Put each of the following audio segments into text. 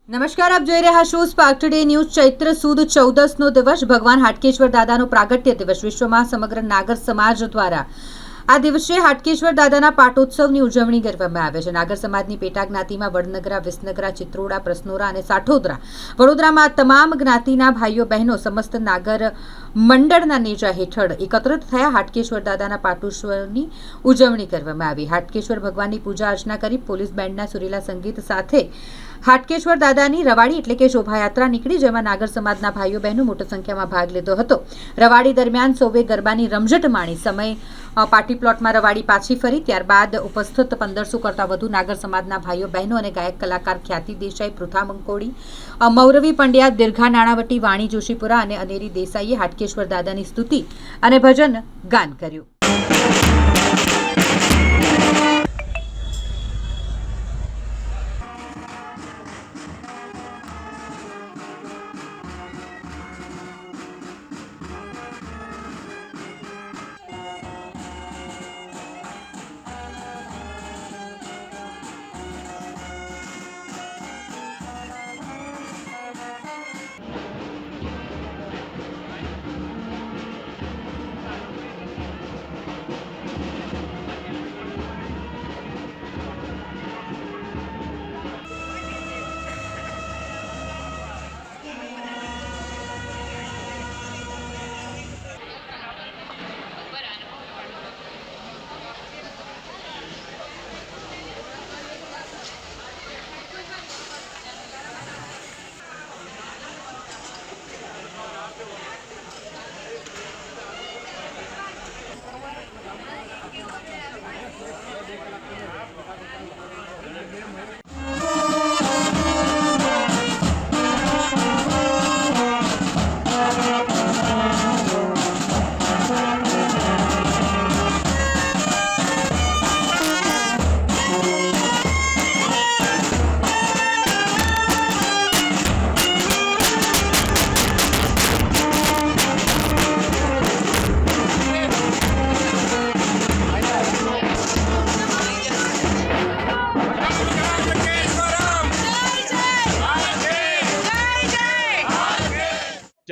નમસ્કાર, આપ જોઈ રહ્યા છો સ્પાર્ક ટુડે ન્યૂઝ। ચૈત્ર સુદ 14નો દિવસ ભગવાન હાટકેશ્વર દાદાનો પ્રાગટ્ય દિવસ વિશ્વમાં સમગ્ર નાગર સમાજ દ્વારા આ દિવસે હાટકેશ્વર દાદાના પાટોત્સવની ઉજવણી કરવામાં આવે છે। નાગર સમાજની પેટા જ્ઞાતિમાં વડનગરા, વિસનગરા, ચિત્રોડા, પ્રસનોરા અને સાઠોદરા વડોદરામાં તમામ જ્ઞાતિના ભાઈઓ બહેનો સમસ્ત નાગર મંડળના નેજા હેઠળ એકત્રિત થયા હાટકેશ્વર દાદાના પાટોત્સવની ઉજવણી કરવામાં આવી। હાટકેશ્વર ભગવાનની પૂજા અર્ચના કરી પોલીસ બેન્ડના સુરીલા સંગીત સાથે હાટકેશ્વર દાદાની રવાડી એટલે કે શોભાયાત્રા નીકળી, જેમાં નાગર સમાજના ભાઈઓ બહેનો મોટી સંખ્યામાં ભાગ લીધો હતો। રવાડી દરમિયાન સૌએ ગરબાની રમઝટ માણી સમય પાર્ટી પ્લોટમાં રવાડી પાછી ફરી। ત્યારબાદ ઉપસ્થિત 1500 કરતાં વધુ નાગર સમાજના ભાઈઓ બહેનો અને ગાયક કલાકાર ખ્યાતિ દેસાઈ, પૃથા મંકોડી, મૌરવી પંડ્યા, દીર્ઘા નાણાવટી, વાણી જોશીપુરા અને અનેરી દેસાઈએ હાટકેશ્વર દાદાની સ્તુતિ અને ભજન ગાન કર્યું।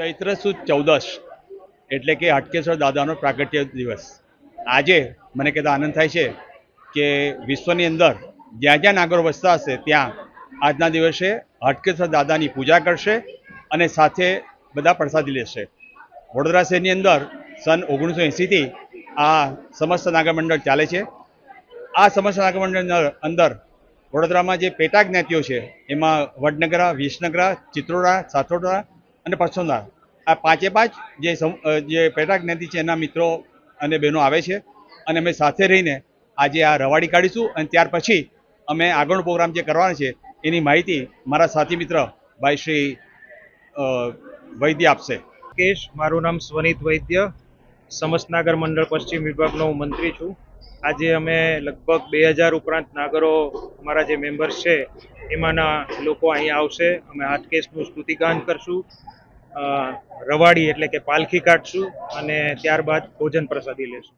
ચૈત્ર સુદ 14 એટલે કે હાટકેશ્વર દાદાનો પ્રાગટ્ય દિવસ। આજે મને કહેતા આનંદ થાય છે કે વિશ્વની અંદર જ્યાં જ્યાં નાગરો વસતા હશે ત્યાં આજના દિવસે હાટકેશ્વર દાદાની પૂજા કરશે અને સાથે બધા પ્રસાદી લેશે। વડોદરા શહેરની અંદર સન 1980થી આ સમસ્ત નાગર મંડળ ચાલે છે। આ સમસ્ત નાગર મંડળની અંદર વડોદરામાં જે પેટા જ્ઞાતિઓ છે એમાં વડનગરા, વિસનગરા, ચિત્રોડા, સાઠોદરા અને પરસોના આ પાંચે પાંચ જે પેટા જ્ઞાતિ છે એના મિત્રો અને બહેનો આવે છે અને અમે સાથે રહીને આજે આ રવાડી કાઢીશું અને ત્યાર પછી અમે આગળનો પ્રોગ્રામ જે કરવાનો છે એની માહિતી મારા સાથી મિત્ર ભાઈ શ્રી વૈદ્ય આપશે। મારું નામ સ્વનીત વૈદ્ય, સમસ્ત નાગર મંડળ પશ્ચિમ વિભાગનો હું મંત્રી છું। આજે અમે લગભગ 2000 ઉપરાંત નાગરો અમારા જે મેમ્બર્સ છે એમાંના લોકો અહીંયા આવશે। અમે હાટકેશનું સ્તુતિગાન કરશું, રવાડી એટલે કે પાલખી કાઢશું અને ત્યારબાદ ભોજન પ્રસાદી લેશું।